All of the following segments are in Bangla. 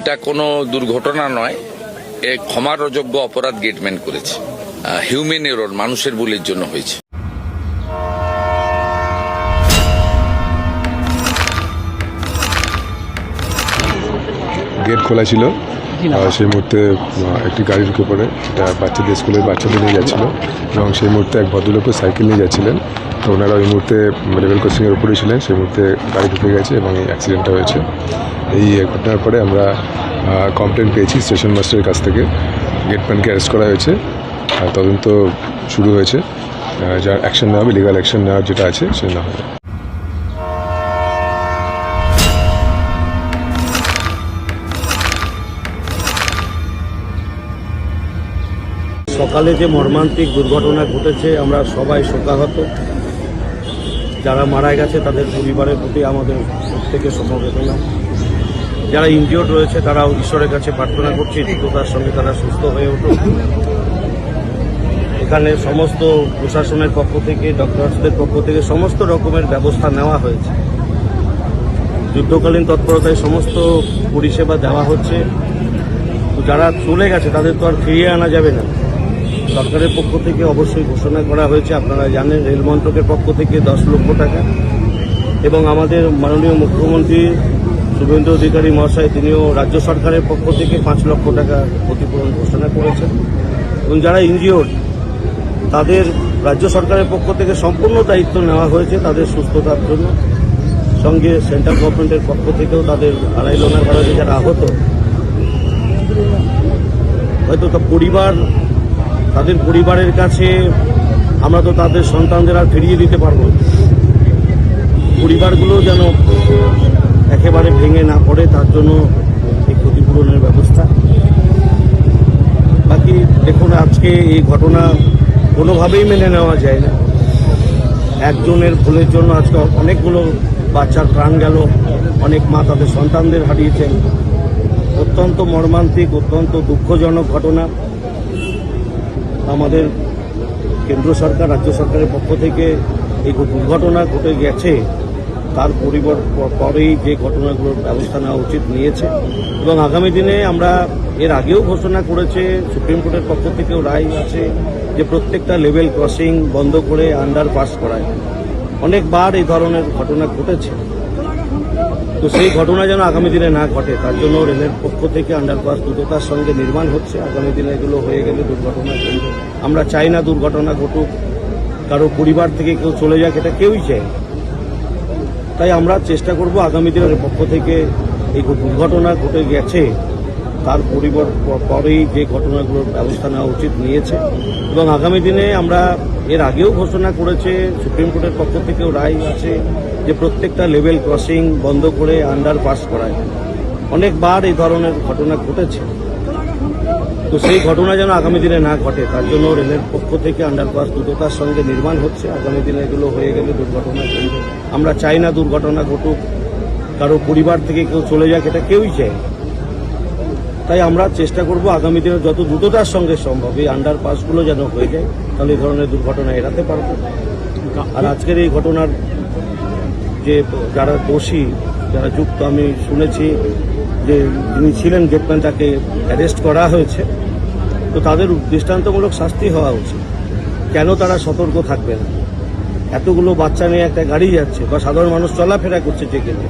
এটা কোনো দুর্ঘটনা নয়, এ ক্ষমার অযোগ্য অপরাধ গেটম্যান করেছে। হিউম্যান এরর, মানুষের ভুলের জন্য হয়েছে। গেট খোলা ছিল, সেই মুহূর্তে একটি গাড়ি ঢুকে পড়ে, এটা বাচ্চাদের স্কুলের বাচ্চাদের নিয়ে যাচ্ছিল এবং সেই মুহূর্তে এক ভদ্রলোক সাইকেল নিয়ে যাচ্ছিলেন। তো ওনারা ওই মুহূর্তে লেভেল ক্রসিংয়ের উপরে ছিলেন, সেই মুহূর্তে গাড়ি ঢুকে গেছে এবং এই অ্যাক্সিডেন্টটা হয়েছে। এই ঘটনার পরে আমরা কমপ্লেন পেয়েছি স্টেশন মাস্টারের কাছ থেকে, গেটম্যানকে অ্যারেস্ট করা হয়েছে, তদন্ত শুরু হয়েছে। যার অ্যাকশন নেওয়া হবে, লিগাল অ্যাকশন নেওয়ার যেটা আছে সে নেওয়া হবে। সকালে যে মর্মান্তিক দুর্ঘটনা ঘটেছে, আমরা সবাই শোকাহত। যারা মারা গেছে তাদের পরিবারের প্রতি আমাদের প্রত্যেকের সমবেদনা। যারা ইনজিওর্ড রয়েছে তারাও ঈশ্বরের কাছে প্রার্থনা করছি দ্রুততার সঙ্গে তারা সুস্থ হয়ে উঠুক। এখানে সমস্ত প্রশাসনের পক্ষ থেকে, ডক্টরসদের পক্ষ থেকে সমস্ত রকমের ব্যবস্থা নেওয়া হয়েছে। যুদ্ধকালীন তৎপরতায় সমস্ত পরিষেবা দেওয়া হচ্ছে। যারা চলে গেছে তাদের তো আর ফিরিয়ে আনা যাবে না। সরকারের পক্ষ থেকে অবশ্যই ঘোষণা করা হয়েছে, আপনারা জানেন, রেল মন্ত্রকের পক্ষ থেকে 10 লক্ষ টাকা এবং আমাদের মাননীয় মুখ্যমন্ত্রী শুভেন্দু অধিকারী মহাশয় তিনিও রাজ্য সরকারের পক্ষ থেকে 5 লক্ষ টাকা ক্ষতিপূরণ ঘোষণা করেছেন। এবং যারা ইনজিওর্ড তাদের রাজ্য সরকারের পক্ষ থেকে সম্পূর্ণ দায়িত্ব নেওয়া হয়েছে তাদের সুস্থতার জন্য। সঙ্গে সেন্ট্রাল গভর্নমেন্টের পক্ষ থেকেও তাদের আড়াই লোনার কারণে যারা আহত, হয়তো তাদের পরিবারের কাছে আমরা তো তাদের সন্তানদের আর ফিরিয়ে দিতে পারবো না। পরিবারগুলো যেন একেবারে ভেঙে না পড়ে তার জন্য এই ক্ষতিপূরণের ব্যবস্থা। বাকি দেখুন, আজকে এই ঘটনা কোনোভাবেই মেনে নেওয়া যায় না। একজনের ভুলের জন্য আজকে অনেকগুলো বাচ্চার প্রাণ গেল, অনেক মা তাদের সন্তানদের হারিয়েছেন। অত্যন্ত মর্মান্তিক, অত্যন্ত দুঃখজনক ঘটনা। আমাদের কেন্দ্র সরকার, রাজ্য সরকারের পক্ষ থেকে এই দুর্ঘটনা ঘটে গেছে তার পরেই যে ঘটনাগুলোর ব্যবস্থা নেওয়া উচিত নিয়েছে এবং আগামী দিনে আমরা এর আগেও ঘোষণা করেছে, সুপ্রিম কোর্টের পক্ষ থেকেও রায় আছে যে প্রত্যেকটা লেভেল ক্রসিং বন্ধ করে আন্ডারপাস করায়। অনেকবার এই ধরনের ঘটনা ঘটেছে, তো সেই ঘটনা যেন আগামী দিনে না ঘটে তার জন্য রেলের পক্ষ থেকে আন্ডারপাস দ্রুততার সঙ্গে নির্মাণ হচ্ছে। আগামী দিনে এগুলো হয়ে গেলে দুর্ঘটনা ঘটবে। আমরা চাই না দুর্ঘটনা ঘটুক, কারো পরিবার থেকে কেউ চলে যাক, এটা কেউই চায়। তাই আমরা চেষ্টা করব আগামী দিনের পক্ষ থেকে এই দুর্ঘটনা ঘটে গেছে তার পরেই যে ঘটনাগুলোর ব্যবস্থা নেওয়া উচিত নিয়েছে এবং আগামী দিনে আমরা এর আগেও ঘোষণা করেছে, সুপ্রিম কোর্টের পক্ষ থেকেও রায় আছে যে প্রত্যেকটা লেভেল ক্রসিং বন্ধ করে আন্ডারপাস করায়। অনেকবার এই ধরনের ঘটনা ঘটেছে, তো সেই ঘটনা যেন আগামী দিনে না ঘটে তার জন্য রেলের পক্ষ থেকে আন্ডারপাস দ্রুততার সঙ্গে নির্মাণ হচ্ছে। আগামী দিনে এগুলো হয়ে গেলে দুর্ঘটনা ঘটবে। আমরা চাই না দুর্ঘটনা ঘটুক, কারো পরিবার থেকে কেউ চলে যাক, এটা কেউই চায়। তাই আমরা চেষ্টা করব আগামী দিনে যত দ্রুততার সঙ্গে সম্ভব এই আন্ডারপাসগুলো যেন হয়ে যায়, তাহলে এই ধরনের দুর্ঘটনা এড়াতে পারব। আর আজকের এই ঘটনার যে যারা দোষী, যারা যুক্ত, আমি শুনেছি যে যিনি ছিলেন গেটম্যান তাকে অ্যারেস্ট করা হয়েছে, তো তাদের দৃষ্টান্তমূলক শাস্তি হওয়া উচিত। কেন তারা সতর্ক থাকবে না? এতগুলো বাচ্চা নিয়ে একটা গাড়ি যাচ্ছে বা সাধারণ মানুষ চলাফেরা করছে যেখানে,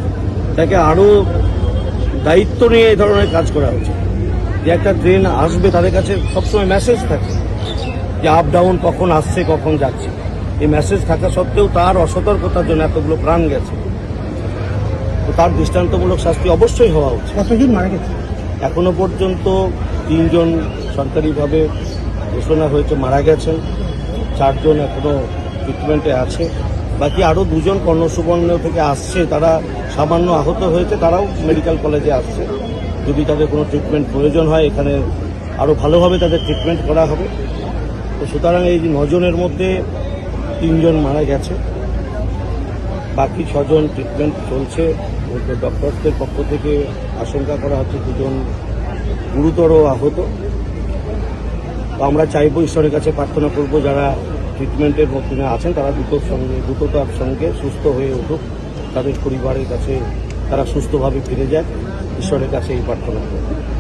তাকে আরও দায়িত্ব নিয়ে এই ধরনের কাজ করা উচিত। যে একটা ট্রেন আসবে তাদের কাছে সবসময় মেসেজ থাকে যে আপ ডাউন কখন আসছে কখন যাচ্ছে, এই মেসেজ থাকা সত্ত্বেও তার অসতর্কতার জন্য এতগুলো প্রাণ গেছে, তো তার দৃষ্টান্তমূলক শাস্তি অবশ্যই হওয়া উচিত। কতজন মারা গেছে? এখনো পর্যন্ত 3 জন সরকারিভাবে ঘোষণা হয়েছে মারা গেছেন, 4 জন এখনো ট্রিটমেন্টে আছে। বাকি আরও 2 জন কর্ণসুবর্ণ থেকে আসছে, তারা সামান্য আহত হয়েছে, তারাও মেডিকেল কলেজে আসছে। যদি তাদের কোনো ট্রিটমেন্ট প্রয়োজন হয় এখানে আরও ভালোভাবে তাদের ট্রিটমেন্ট করা হবে। তো সুতরাং এই 9 জনের মধ্যে 3 জন মারা গেছে, বাকি 6 জন ট্রিটমেন্ট চলছে। ডক্টরসদের পক্ষ থেকে আশঙ্কা করা হচ্ছে 2 জন গুরুতর আহত। তো আমরা চাইব, ঈশ্বরের কাছে প্রার্থনা করব যারা ট্রিটমেন্টের মধ্যে আছেন তারা দ্রুততার সঙ্গে সুস্থ হয়ে উঠুক, তাদের পরিবারের কাছে তারা সুস্থভাবে ফিরে যাক। ঈশ্বরের কাছে এই প্রার্থনা করি।